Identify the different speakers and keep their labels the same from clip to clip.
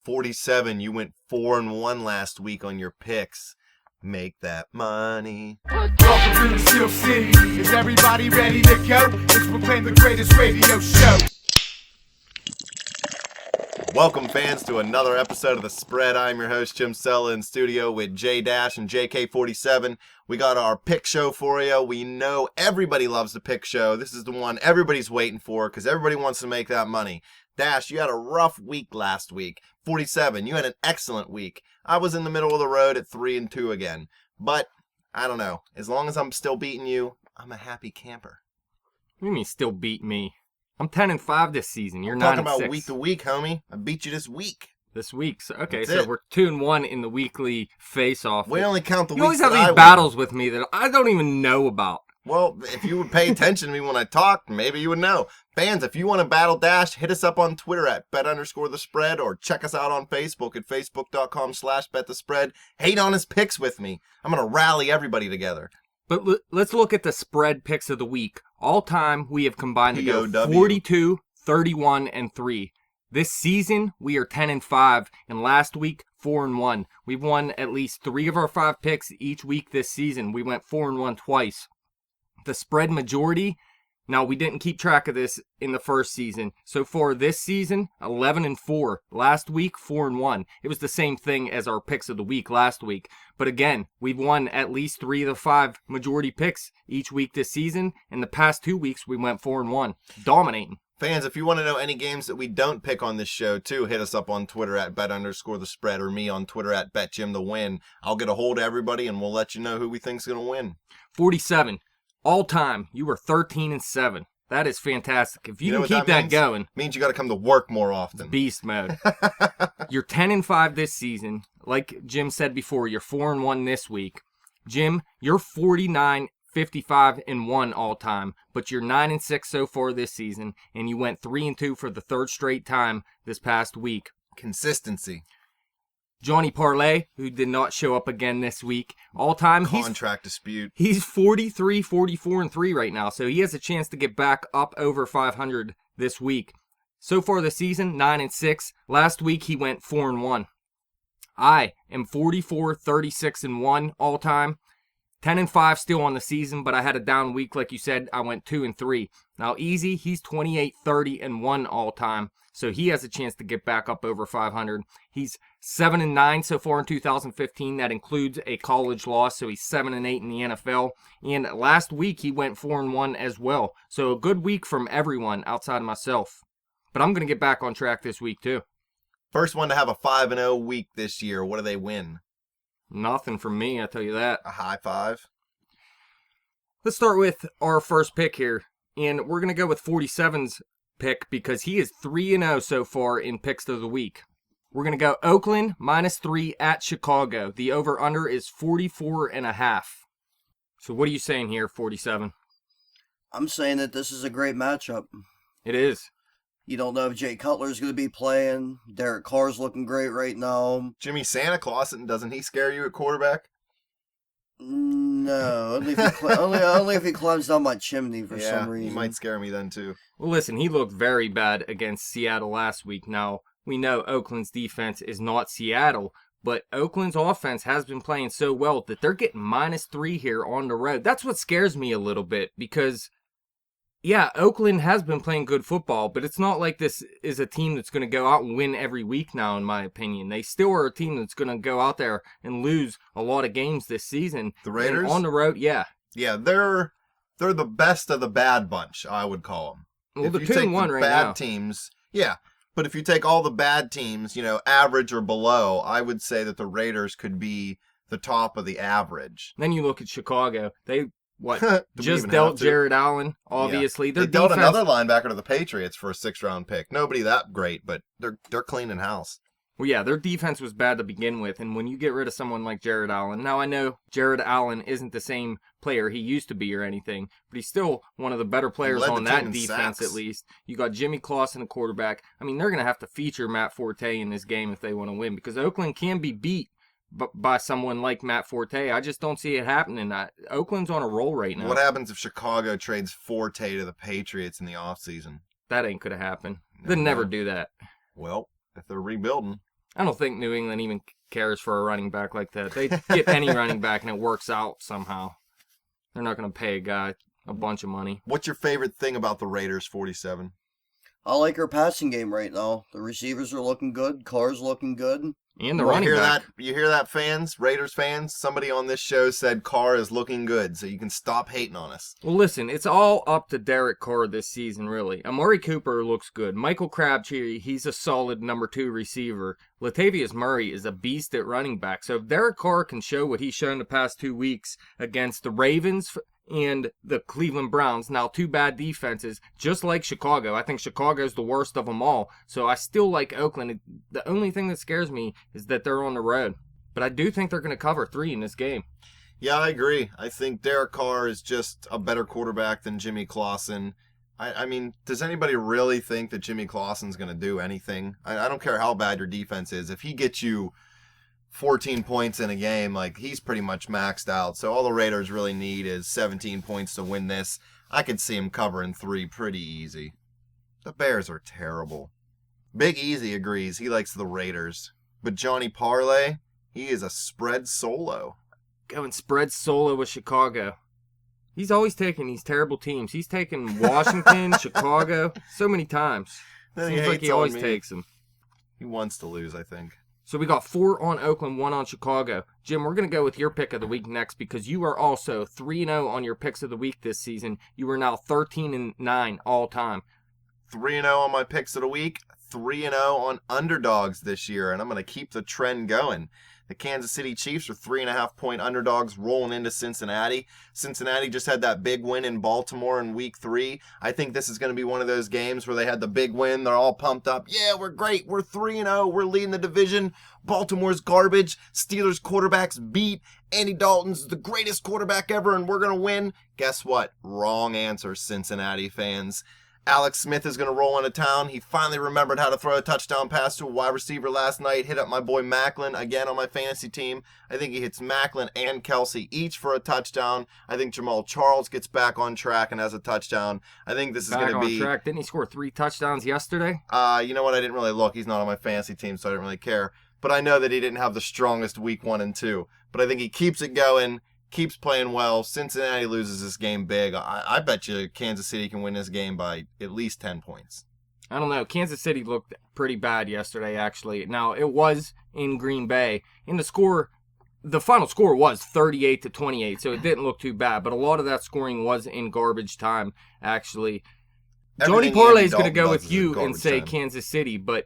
Speaker 1: 47. You went 4-1 last week on your picks. Make that money.
Speaker 2: Welcome to the Steel City. Is everybody ready to go? Let's proclaim the greatest radio show.
Speaker 1: Welcome, fans, to another episode of The Spread. I'm your host, Jim Sella, in studio with J-Dash and JK47. We got our pick show for you. We know everybody loves the pick show. This is the one everybody's waiting for because everybody wants to make that money. Dash, you had a rough week last week. 47, you had an excellent week. I was in the middle of the road at 3-2 again. But, I don't know. As long as I'm still beating you, I'm a happy camper.
Speaker 3: What do you mean still beat me? I'm 10-5 this season. You're 9-6.
Speaker 1: Talking about week to week, homie. I beat you this week.
Speaker 3: This week. Okay,
Speaker 1: That's
Speaker 3: so
Speaker 1: it.
Speaker 3: we're 2-1 in the weekly face-off.
Speaker 1: We only count the
Speaker 3: You
Speaker 1: weeks
Speaker 3: always have
Speaker 1: that
Speaker 3: these
Speaker 1: I win.
Speaker 3: battles with me that I don't even know about.
Speaker 1: Well, if you would pay attention to me when I talked, maybe you would know. Fans, if you want to battle Dash, hit us up on Twitter at bet_the_spread or check us out on Facebook at facebook.com/betthespread. Hate on his picks with me. I'm going to rally everybody together.
Speaker 3: But let's look at the spread picks of the week. All time, we have combined to go
Speaker 1: POW.
Speaker 3: 42, 31, and 3. This season, we are 10-5, and last week, 4-1. We've won at least 3 of our 5 picks each week this season. We went 4-1 twice. The spread majority, now we didn't keep track of this in the first season. So far this season, 11-4. Last week, 4-1. It was the same thing as our picks of the week last week. But again, we've won at least 3 of the 5 majority picks each week this season. In the past 2 weeks, we went 4-1, dominating.
Speaker 1: Fans, if you want to know any games that we don't pick on this show, too, hit us up on Twitter at bet_the_spread or me on Twitter at betjimthewin. I'll get a hold of everybody, and we'll let you know who we think's going to win.
Speaker 3: 47. All time, you were 13-7. That is fantastic. If you,
Speaker 1: know
Speaker 3: can
Speaker 1: what
Speaker 3: keep
Speaker 1: that
Speaker 3: that
Speaker 1: means?
Speaker 3: going,
Speaker 1: Means you got to come to work more often.
Speaker 3: beast mode. You're 10-5 this season. Like Jim said before, you're 4-1 this week. Jim, you're 49-55-1 all time, but you're 9-6 so far this season, and you went 3-2 for the third straight time this past week.
Speaker 1: Consistency.
Speaker 3: Johnny Parlay, who did not show up again this week, all time
Speaker 1: Contract dispute.
Speaker 3: He's 43-44-3 right now, so he has a chance to get back up over 500 this week. So far this season, 9-6. Last week he went 4-1. I am 44-36-1 all time. 10-5 still on the season, but I had a down week like you said. I went 2-3. Now Easy, he's 28-30-1 all time, so he has a chance to get back up over 500. He's 7-9 so far in 2015. That includes a college loss, so he's 7-8 in the NFL. And last week he went 4-1 as well. So a good week from everyone outside of myself. But I'm going to get back on track this week too.
Speaker 1: First one to have a 5-0 week this year. What do they win?
Speaker 3: Nothing from me, I tell you that.
Speaker 1: A high five?
Speaker 3: Let's start with our first pick here. And we're going to go with 47's pick because he is 3-0 so far in picks of the week. We're going to go Oakland -3 at Chicago. The over-under is 44.5. So what are you saying here, 47?
Speaker 4: I'm saying that this is a great matchup.
Speaker 3: It is.
Speaker 4: You don't know if Jay Cutler's going to be playing. Derek Carr's looking great right now.
Speaker 1: Jimmy Santa Claus, doesn't he scare you at quarterback?
Speaker 4: No, only if he climbs down my chimney for some
Speaker 1: He
Speaker 4: reason.
Speaker 1: might scare me then, too.
Speaker 3: Well, listen, he looked very bad against Seattle last week. Now, we know Oakland's defense is not Seattle, but Oakland's offense has been playing so well that they're getting -3 here on the road. That's what scares me a little bit because, yeah, Oakland has been playing good football, but it's not like this is a team that's going to go out and win every week now, in my opinion. They still are a team that's going to go out there and lose a lot of games this season.
Speaker 1: The Raiders?
Speaker 3: And on the road, yeah.
Speaker 1: Yeah, they're the best of the bad bunch, I would call them.
Speaker 3: Well,
Speaker 1: If
Speaker 3: they're
Speaker 1: you
Speaker 3: 2-1
Speaker 1: take the
Speaker 3: right
Speaker 1: bad
Speaker 3: now.
Speaker 1: teams, yeah. But if you take all the bad teams, average or below, I would say that the Raiders could be the top of the average.
Speaker 3: Then you look at Chicago. They
Speaker 1: Do we
Speaker 3: just
Speaker 1: even
Speaker 3: dealt
Speaker 1: have to?
Speaker 3: Jared Allen, obviously.
Speaker 1: Yeah.
Speaker 3: Their
Speaker 1: They dealt
Speaker 3: defense,
Speaker 1: another linebacker to the Patriots for a 6th-round pick. Nobody that great, but they're cleaning house.
Speaker 3: Well, yeah, their defense was bad to begin with, and when you get rid of someone like Jared Allen, now I know Jared Allen isn't the same player he used to be or anything, but he's still one of the better players
Speaker 1: led
Speaker 3: on
Speaker 1: the team
Speaker 3: that
Speaker 1: in
Speaker 3: defense
Speaker 1: sacks.
Speaker 3: at least. You got Jimmy Clausen, the quarterback. I mean, they're going to have to feature Matt Forte in this game if they want to win, because Oakland can be beat by someone like Matt Forte. I just don't see it happening. Oakland's on a roll right now.
Speaker 1: What happens if Chicago trades Forte to the Patriots in the offseason?
Speaker 3: That ain't going to happen. They'd never do that.
Speaker 1: Well, if they're rebuilding.
Speaker 3: I don't think New England even cares for a running back like that. They get any running back and it works out somehow. They're not going to pay a guy a bunch of money.
Speaker 1: What's your favorite thing about the Raiders, 47?
Speaker 4: I like our passing game right now. The receivers are looking good. Carr's looking good.
Speaker 3: And the running back.
Speaker 1: You hear that, fans? Raiders fans? Somebody on this show said Carr is looking good, so you can stop hating on us.
Speaker 3: Well, listen, it's all up to Derek Carr this season, really. Amari Cooper looks good. Michael Crabtree, he's a solid number 2 receiver. Latavius Murray is a beast at running back. So if Derek Carr can show what he's shown the past 2 weeks against the Ravens and the Cleveland Browns, now 2 bad defenses, just like Chicago. I think Chicago's the worst of them all, so I still like Oakland. The only thing that scares me is that they're on the road, but I do think they're going to cover 3 in this game.
Speaker 1: Yeah, I agree. I think Derek Carr is just a better quarterback than Jimmy Clausen. I mean, does anybody really think that Jimmy Clausen's going to do anything? I don't care how bad your defense is. If he gets you 14 points in a game, like, he's pretty much maxed out. So all the Raiders really need is 17 points to win this. I could see him covering 3 pretty easy. The Bears are terrible. Big Easy agrees. He likes the Raiders. But Johnny Parlay, he is a spread solo.
Speaker 3: Going spread solo with Chicago. He's always taking these terrible teams. He's taken Washington, Chicago, so many times. Seems like he always takes them.
Speaker 1: He wants to lose, I think.
Speaker 3: So we got 4 on Oakland, 1 on Chicago. Jim, we're going to go with your pick of the week next because you are also 3-0 on your picks of the week this season. You are now 13-9 all time.
Speaker 1: 3-0 on my picks of the week, 3-0 on underdogs this year, and I'm going to keep the trend going. The Kansas City Chiefs are 3.5-point underdogs rolling into Cincinnati. Cincinnati just had that big win in Baltimore in week 3. I think this is going to be one of those games where they had the big win. They're all pumped up. Yeah, we're great. We're 3-0. We're leading the division. Baltimore's garbage. Steelers quarterbacks beat. Andy Dalton's the greatest quarterback ever, and we're going to win. Guess what? Wrong answer, Cincinnati fans. Alex Smith is going to roll into town. He finally remembered how to throw a touchdown pass to a wide receiver last night. Hit up my boy Macklin again on my fantasy team. I think he hits Macklin and Kelsey each for a touchdown. I think Jamal Charles gets back on track and has a touchdown. I think this is going to be...
Speaker 3: Back on track. Didn't he score 3 touchdowns yesterday?
Speaker 1: You know what? I didn't really look. He's not on my fantasy team, so I didn't really care. But I know that he didn't have the strongest week 1 and 2. But I think he keeps it going. Keeps playing well. Cincinnati loses this game big. I bet you Kansas City can win this game by at least 10 points.
Speaker 3: I don't know. Kansas City looked pretty bad yesterday, actually. Now, it was in Green Bay. In the final score was 38-28, so it didn't look too bad. But a lot of that scoring was in garbage time, actually. Johnny Parlay is going to go with you and say Kansas City, but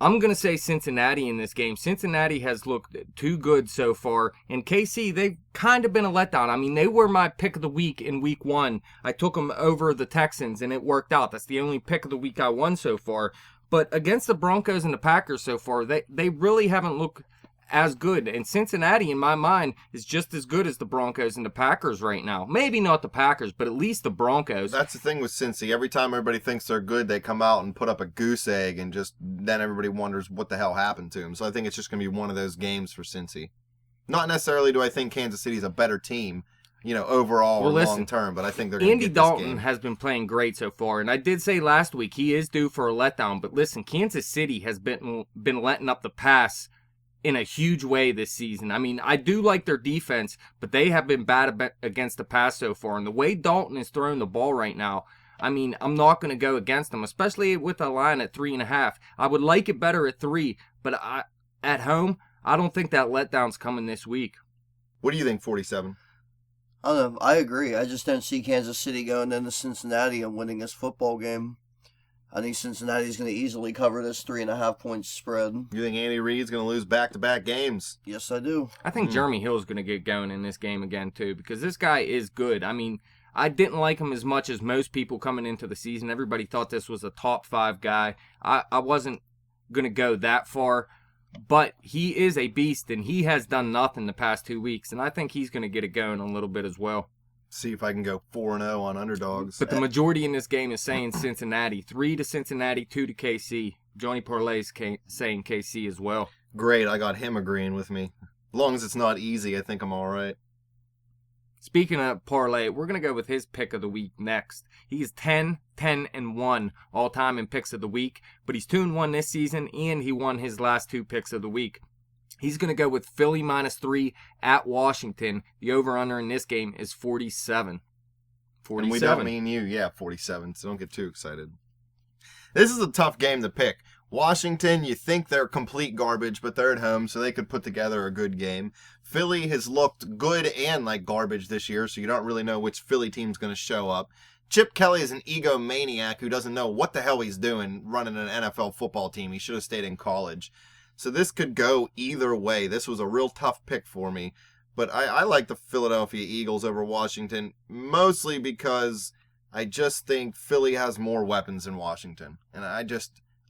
Speaker 3: I'm going to say Cincinnati in this game. Cincinnati has looked too good so far. And KC, they've kind of been a letdown. I mean, they were my pick of the week in week 1. I took them over the Texans, and it worked out. That's the only pick of the week I won so far. But against the Broncos and the Packers so far, they really haven't looked as good. And Cincinnati, in my mind, is just as good as the Broncos and the Packers right now. Maybe not the Packers, but at least the Broncos.
Speaker 1: That's the thing with Cincy. Every time everybody thinks they're good, they come out and put up a goose egg, and just then everybody wonders what the hell happened to them. So I think it's just going to be one of those games for Cincy. Not necessarily do I think Kansas City's a better team, overall or long term, but I think they're going to get this game.
Speaker 3: Andy Dalton has been playing great so far, and I did say last week he is due for a letdown. But listen, Kansas City has been letting up the pass in a huge way this season. I mean, I do like their defense, but they have been bad against the pass so far. And the way Dalton is throwing the ball right now, I mean, I'm not going to go against them, especially with a line at 3.5. I would like it better at 3, but at home, I don't think that letdown's coming this week.
Speaker 1: What do you think, 47?
Speaker 4: I don't know. I agree. I just don't see Kansas City going into Cincinnati and winning this football game. I think Cincinnati's going to easily cover this 3.5-point spread.
Speaker 1: You think Andy Reid's going to lose back-to-back games?
Speaker 4: Yes, I do.
Speaker 3: I think Jeremy Hill's going to get going in this game again, too, because this guy is good. I mean, I didn't like him as much as most people coming into the season. Everybody thought this was a top 5 guy. I wasn't going to go that far, but he is a beast, and he has done nothing the past 2 weeks, and I think he's going to get it going a little bit as well.
Speaker 1: See if I can go 4-0 on underdogs.
Speaker 3: But the majority in this game is saying Cincinnati. 3 to Cincinnati, 2 to KC. Johnny Parlay's saying KC as well.
Speaker 1: Great, I got him agreeing with me. As long as it's not easy, I think I'm all right.
Speaker 3: Speaking of parlay, we're going to go with his pick of the week next. He's 10-10-1 all time in picks of the week, but he's 2-1 this season, and he won his last 2 picks of the week. He's going to go with Philly -3 at Washington. The over-under in this game is 47. 47.
Speaker 1: And we don't mean you. Yeah, 47, so don't get too excited. This is a tough game to pick. Washington, you think they're complete garbage, but they're at home, so they could put together a good game. Philly has looked good and like garbage this year, so you don't really know which Philly team's going to show up. Chip Kelly is an egomaniac who doesn't know what the hell he's doing running an NFL football team. He should have stayed in college. So this could go either way. This was a real tough pick for me. But I like the Philadelphia Eagles over Washington, mostly because I just think Philly has more weapons than Washington. And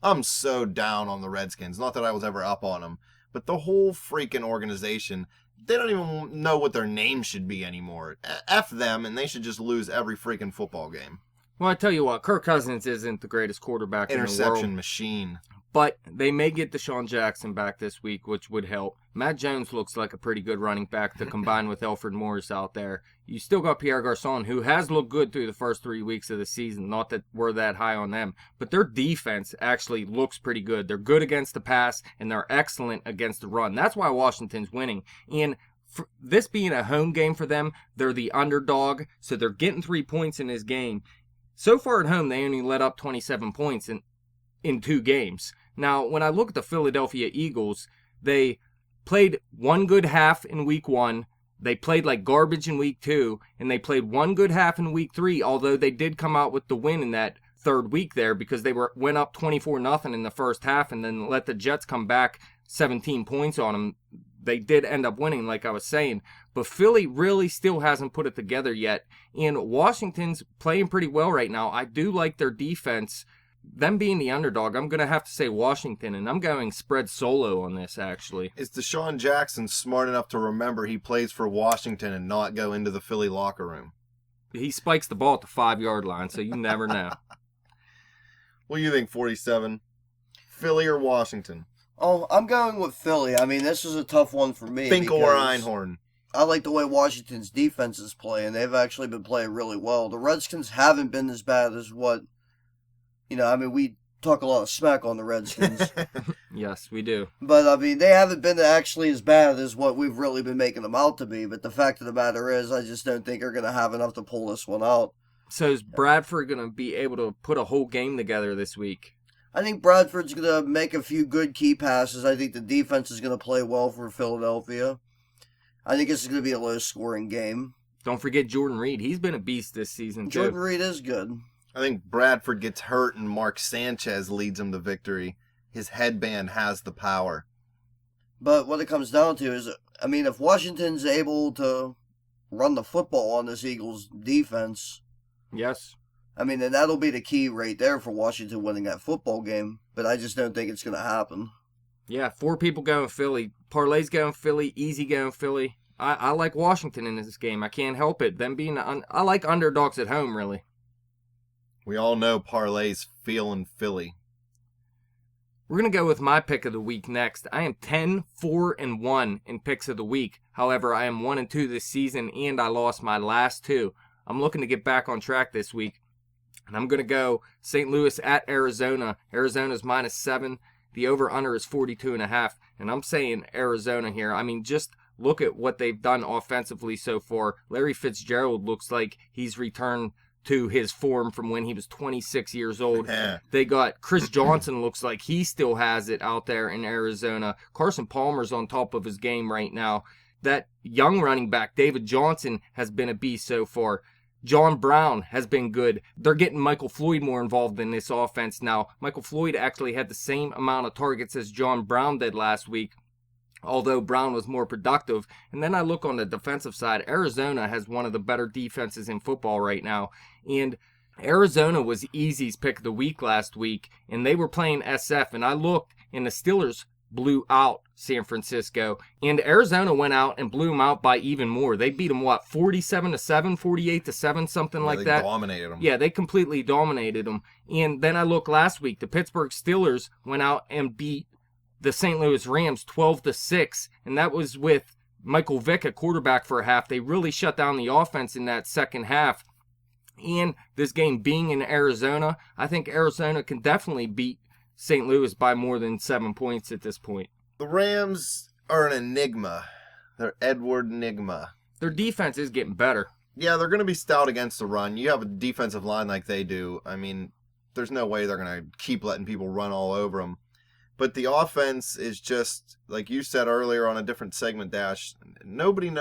Speaker 1: I'm so down on the Redskins. Not that I was ever up on them, but the whole freaking organization, they don't even know what their name should be anymore. F them, and they should just lose every freaking football game.
Speaker 3: Well, I tell you what, Kirk Cousins isn't the greatest quarterback in the world.
Speaker 1: Interception machine.
Speaker 3: But they may get Deshaun Jackson back this week, which would help. Matt Jones looks like a pretty good running back to combine with Alfred Morris out there. You still got Pierre Garçon, who has looked good through the first 3 weeks of the season. Not that we're that high on them. But their defense actually looks pretty good. They're good against the pass, and they're excellent against the run. That's why Washington's winning. And for this being a home game for them, they're the underdog, so they're getting 3 points in this game. So far at home, they only let up 27 points in 2 games. Now, when I look at the Philadelphia Eagles, they played one good half in week 1. They played like garbage in week 2, and they played one good half in week 3, although they did come out with the win in that 3rd week there because they went up 24-0 in the first half and then let the Jets come back 17 points on them. They did end up winning, like I was saying. But Philly really still hasn't put it together yet. And Washington's playing pretty well right now. I do like their defense. Them being the underdog, I'm going to have to say Washington, and I'm going spread solo on this, actually.
Speaker 1: Is Deshaun Jackson smart enough to remember he plays for Washington and not go into the Philly locker room?
Speaker 3: He spikes the ball at the 5-yard line, so you never know.
Speaker 1: What do you think, 47? Philly or Washington?
Speaker 4: Oh, I'm going with Philly. I mean, this is a tough one for me.
Speaker 1: Finkel or Einhorn?
Speaker 4: I like the way Washington's defense is playing. They've actually been playing really well. The Redskins haven't been as bad as what... we talk a lot of smack on the Redskins.
Speaker 3: Yes, we do.
Speaker 4: But, they haven't been actually as bad as what we've really been making them out to be. But the fact of the matter is, I just don't think they're going to have enough to pull this one out.
Speaker 3: So is Bradford going to be able to put a whole game together this week?
Speaker 4: I think Bradford's going to make a few good key passes. I think the defense is going to play well for Philadelphia. I think this is going to be a low-scoring game.
Speaker 3: Don't forget Jordan Reed. He's been a beast this season, too.
Speaker 4: Jordan Reed is good.
Speaker 1: I think Bradford gets hurt and Mark Sanchez leads him to victory. His headband has the power.
Speaker 4: But what it comes down to is, if Washington's able to run the football on this Eagles defense...
Speaker 3: Yes.
Speaker 4: then that'll be the key right there for Washington winning that football game. But I just don't think it's going to happen.
Speaker 3: Yeah, 4 people going Philly. Parlay's going Philly. Easy going Philly. I like Washington in this game. I can't help it. Them being I like underdogs at home, really.
Speaker 1: We all know Parlay's feeling Philly.
Speaker 3: We're going to go with my pick of the week next. I am 10-4-1 in picks of the week. However, I am 1-2 this season, and I lost my last 2. I'm looking to get back on track this week. And I'm going to go St. Louis at Arizona. Arizona's -7. The over-under is 42.5. And I'm saying Arizona here. Just look at what they've done offensively so far. Larry Fitzgerald looks like he's returned to his form from when he was 26 years old. They got Chris Johnson, looks like he still has it out there in Arizona. Carson Palmer's on top of his game right now. That young running back, David Johnson, has been a beast so far. John Brown has been good. They're getting Michael Floyd more involved in this offense now. Michael Floyd actually had the same amount of targets as John Brown did last week, although Brown was more productive. And then I look on the defensive side. Arizona has one of the better defenses in football right now. And Arizona was Easy's pick of the week last week, and they were playing SF. And I looked, and the Steelers blew out San Francisco. And Arizona went out and blew them out by even more. They beat them, 47-7, 48-7, something like that?
Speaker 1: They dominated them.
Speaker 3: Yeah, they completely dominated them. And then I looked last week. The Pittsburgh Steelers went out and beat the St. Louis Rams 12-6, and that was with Michael Vick at quarterback for a half. They really shut down the offense in that second half. And this game being in Arizona, I think Arizona can definitely beat St. Louis by more than 7 points at this point.
Speaker 1: The Rams are an enigma. They're Edward Enigma.
Speaker 3: Their defense is getting better.
Speaker 1: Yeah, they're going to be stout against the run. You have a defensive line like they do. I mean, there's no way they're going to keep letting people run all over them. But the offense is just, like you said earlier on a different segment, Dash, nobody in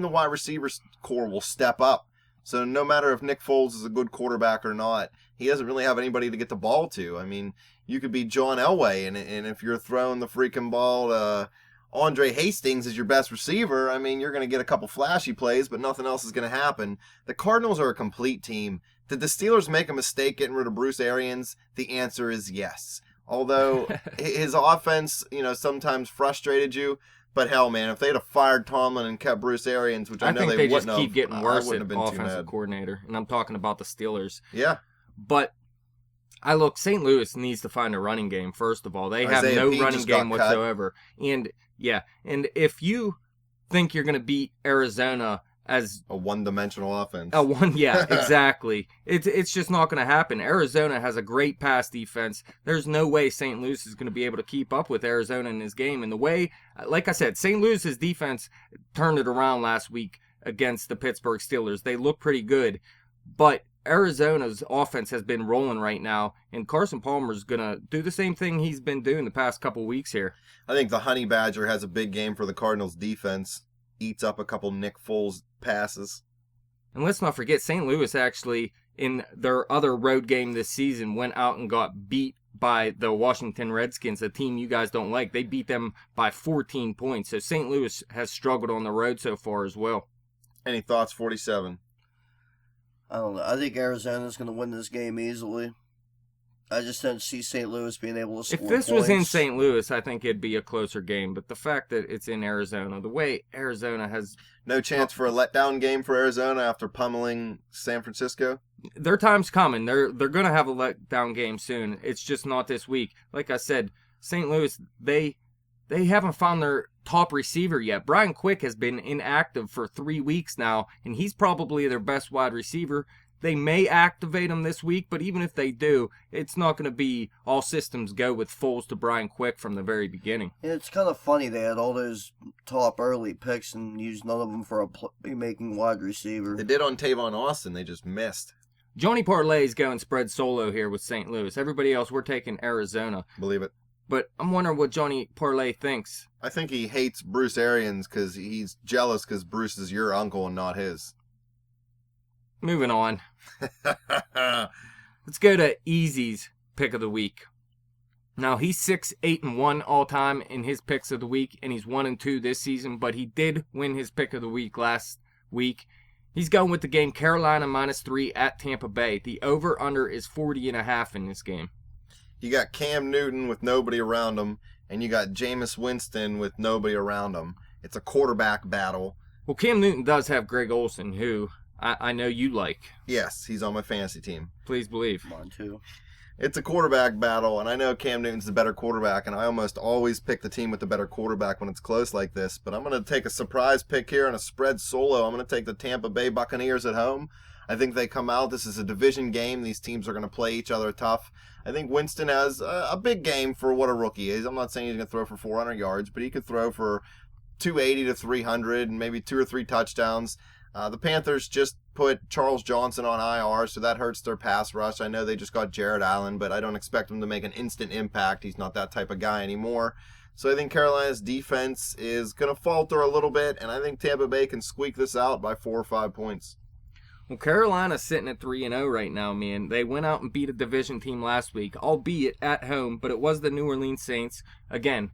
Speaker 1: the wide receivers core will step up. So no matter if Nick Foles is a good quarterback or not, he doesn't really have anybody to get the ball to. I mean, you could be John Elway, and if you're throwing the freaking ball to Andre Hastings as your best receiver, I mean, you're going to get a couple flashy plays, but nothing else is going to happen. The Cardinals are a complete team. Did the Steelers make a mistake getting rid of Bruce Arians? The answer is yes. Although his offense, sometimes frustrated you. But hell, man, if they'd have fired Tomlin and kept Bruce Arians, which I know
Speaker 3: think
Speaker 1: they
Speaker 3: they
Speaker 1: wouldn't
Speaker 3: just
Speaker 1: have,
Speaker 3: keep getting worse
Speaker 1: I
Speaker 3: at
Speaker 1: wouldn't have been too
Speaker 3: offensive
Speaker 1: mad.
Speaker 3: coordinator, and I'm talking about the Steelers.
Speaker 1: Yeah.
Speaker 3: But St. Louis needs to find a running game, first of all. They have
Speaker 1: Isaiah
Speaker 3: no
Speaker 1: Pete
Speaker 3: running
Speaker 1: just got
Speaker 3: game
Speaker 1: cut.
Speaker 3: whatsoever. And if you think you're going to beat Arizona as
Speaker 1: A one-dimensional offense.
Speaker 3: exactly. It's just not going to happen. Arizona has a great pass defense. There's no way St. Louis is going to be able to keep up with Arizona in this game. And the way, like I said, St. Louis's defense turned it around last week against the Pittsburgh Steelers. They look pretty good, but Arizona's offense has been rolling right now, and Carson Palmer's going to do the same thing he's been doing the past couple weeks here.
Speaker 1: I think the Honey Badger has a big game for the Cardinals defense. Eats up a couple Nick Foles passes.
Speaker 3: And let's not forget, St. Louis actually, in their other road game this season, went out and got beat by the Washington Redskins, a team you guys don't like. They beat them by 14 points. So St. Louis has struggled on the road so far as well.
Speaker 1: Any thoughts, 47?
Speaker 4: I don't know. I think Arizona's going to win this game easily. I just don't see St. Louis being able to score
Speaker 3: If this
Speaker 4: points.
Speaker 3: was in St. Louis, I think it'd be a closer game. But the fact that it's in Arizona, the way Arizona has...
Speaker 1: No chance for a letdown game for Arizona after pummeling San Francisco?
Speaker 3: Their time's coming. They're going to have a letdown game soon. It's just not this week. Like I said, St. Louis, they haven't found their top receiver yet. Brian Quick has been inactive for 3 weeks now, and he's probably their best wide receiver. They may activate him this week, but even if they do, it's not going to be all systems go with Foles to Brian Quick from the very beginning.
Speaker 4: Yeah, it's kind of funny they had all those top early picks and used none of them for a playmaking wide receiver.
Speaker 1: They did on Tavon Austin. They just missed.
Speaker 3: Johnny Parlay's going spread solo here with St. Louis. Everybody else, we're taking Arizona.
Speaker 1: Believe it.
Speaker 3: But I'm wondering what Johnny Parlay thinks.
Speaker 1: I think he hates Bruce Arians because he's jealous because Bruce is your uncle and not his.
Speaker 3: Moving on. Let's go to Easy's pick of the week. Now, he's 6-8-1 all time in his picks of the week, and he's 1-2 this season, but he did win his pick of the week last week. He's going with the game Carolina -3 at Tampa Bay. The over-under is 40.5 in this game.
Speaker 1: You got Cam Newton with nobody around him, and you got Jameis Winston with nobody around him. It's a quarterback battle.
Speaker 3: Well, Cam Newton does have Greg Olsen, who I know you like.
Speaker 1: Yes, he's on my fantasy team.
Speaker 3: Please believe.
Speaker 4: Mine too.
Speaker 1: It's a quarterback battle, and I know Cam Newton's the better quarterback, and I almost always pick the team with the better quarterback when it's close like this. But I'm going to take a surprise pick here and a spread solo. I'm going to take the Tampa Bay Buccaneers at home. I think they come out. This is a division game. These teams are going to play each other tough. I think Winston has a big game for what a rookie is. I'm not saying he's going to throw for 400 yards, but he could throw for 280 to 300 and maybe 2 or 3 touchdowns. The Panthers just put Charles Johnson on IR, so that hurts their pass rush. I know they just got Jared Allen, but I don't expect him to make an instant impact. He's not that type of guy anymore. So I think Carolina's defense is going to falter a little bit, and I think Tampa Bay can squeak this out by 4 or 5 points.
Speaker 3: Well, Carolina's sitting at 3-0 right now, man. They went out and beat a division team last week, albeit at home, but it was the New Orleans Saints. Again,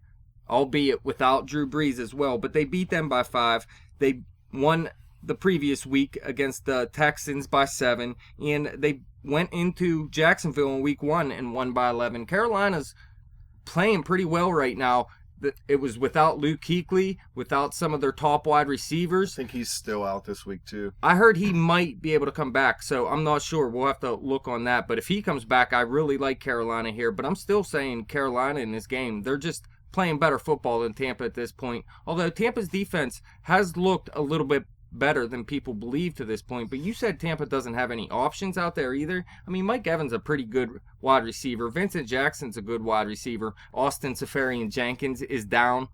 Speaker 3: albeit without Drew Brees as well, but they beat them by 5. They won the previous week against the Texans by 7, and they went into Jacksonville in week 1 and won by 11. Carolina's playing pretty well right now. It was without Luke Kuechly, without some of their top wide receivers.
Speaker 1: I think he's still out this week too.
Speaker 3: I heard he might be able to come back, so I'm not sure. We'll have to look on that. But if he comes back, I really like Carolina here. But I'm still saying Carolina in this game. playing better football than Tampa at this point. Although Tampa's defense has looked a little bit better than people believe to this point. But you said Tampa doesn't have any options out there either. I mean, Mike Evans a pretty good wide receiver. Vincent Jackson's a good wide receiver. Austin Seferian-Jenkins is down.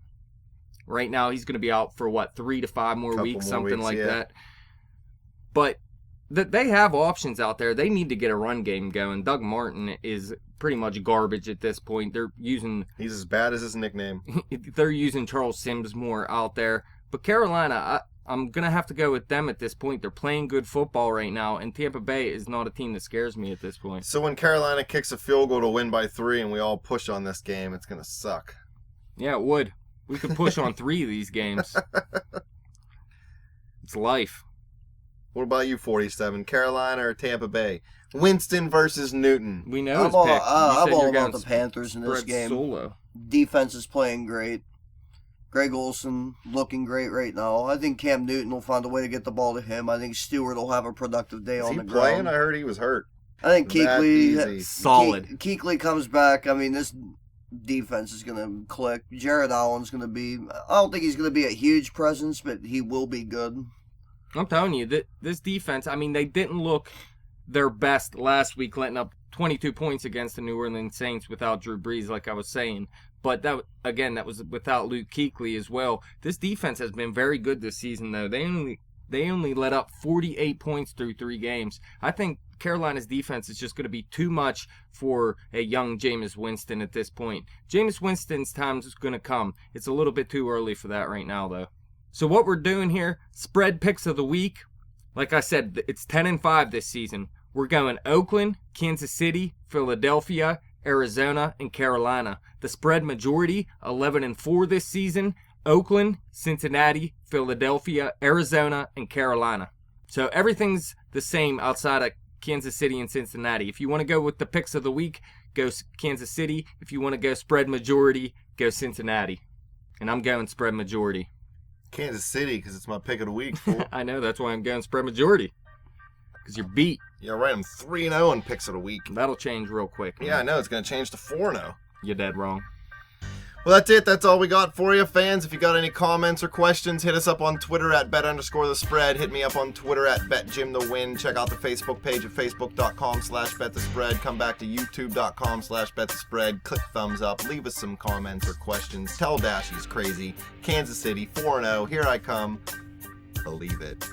Speaker 3: Right now, he's going to be out for, 3 to 5 more weeks, something like that. But they have options out there. They need to get a run game going. Doug Martin is pretty much garbage at this point.
Speaker 1: He's as bad as his nickname.
Speaker 3: They're using Charles Sims more out there. But Carolina, I'm going to have to go with them at this point. They're playing good football right now, and Tampa Bay is not a team that scares me at this point.
Speaker 1: So when Carolina kicks a field goal to win by 3 and we all push on this game, it's going to suck.
Speaker 3: Yeah, it would. We could push on 3 of these games. It's life.
Speaker 1: What about you, 47? Carolina or Tampa Bay? Winston versus Newton.
Speaker 3: We know his pick.
Speaker 4: I'm all about the Panthers in this game.
Speaker 3: Solo.
Speaker 4: Defense is playing great. Greg Olsen looking great right now. I think Cam Newton will find a way to get the ball to him. I think Stewart will have a productive day on the ground.
Speaker 1: Is he playing? I heard he was hurt.
Speaker 4: I think Kuechly,
Speaker 3: solid.
Speaker 4: Kuechly comes back. I mean, this defense is going to click. Jared Allen's going to be, I don't think he's going to be a huge presence, but he will be good.
Speaker 3: I'm telling you, this defense, I mean, they didn't look their best last week, letting up 22 points against the New Orleans Saints without Drew Brees, like I was saying. But that was without Luke Kuechly as well. This defense has been very good this season, though. They only let up 48 points through 3 games. I think Carolina's defense is just going to be too much for a young Jameis Winston at this point. Jameis Winston's time is going to come. It's a little bit too early for that right now, though. So what we're doing here, spread picks of the week. Like I said, it's 10-5 this season. We're going Oakland, Kansas City, Philadelphia, Arizona, and Carolina. The spread majority, 11-4 this season. Oakland, Cincinnati, Philadelphia, Arizona, and Carolina. So everything's the same outside of Kansas City and Cincinnati. If you want to go with the picks of the week, go Kansas City. If you want to go spread majority, go Cincinnati. And I'm going spread majority.
Speaker 1: Kansas City, because it's my pick of the week, fool.
Speaker 3: I know, that's why I'm going spread majority. Because you're beat.
Speaker 1: Yeah, right. I'm 3-0 in picks of the week.
Speaker 3: That'll change real quick.
Speaker 1: Yeah, I know. It's going to change to 4-0.
Speaker 3: You're dead wrong.
Speaker 1: Well, that's it. That's all we got for you, fans. If you got any comments or questions, hit us up on Twitter at bet_the_spread. Hit me up on Twitter at betjimthewin. Check out the Facebook page at facebook.com/betthespread. Come back to youtube.com/betthespread. Click thumbs up. Leave us some comments or questions. Tell Dash he's crazy. Kansas City, 4-0. Here I come. Believe it.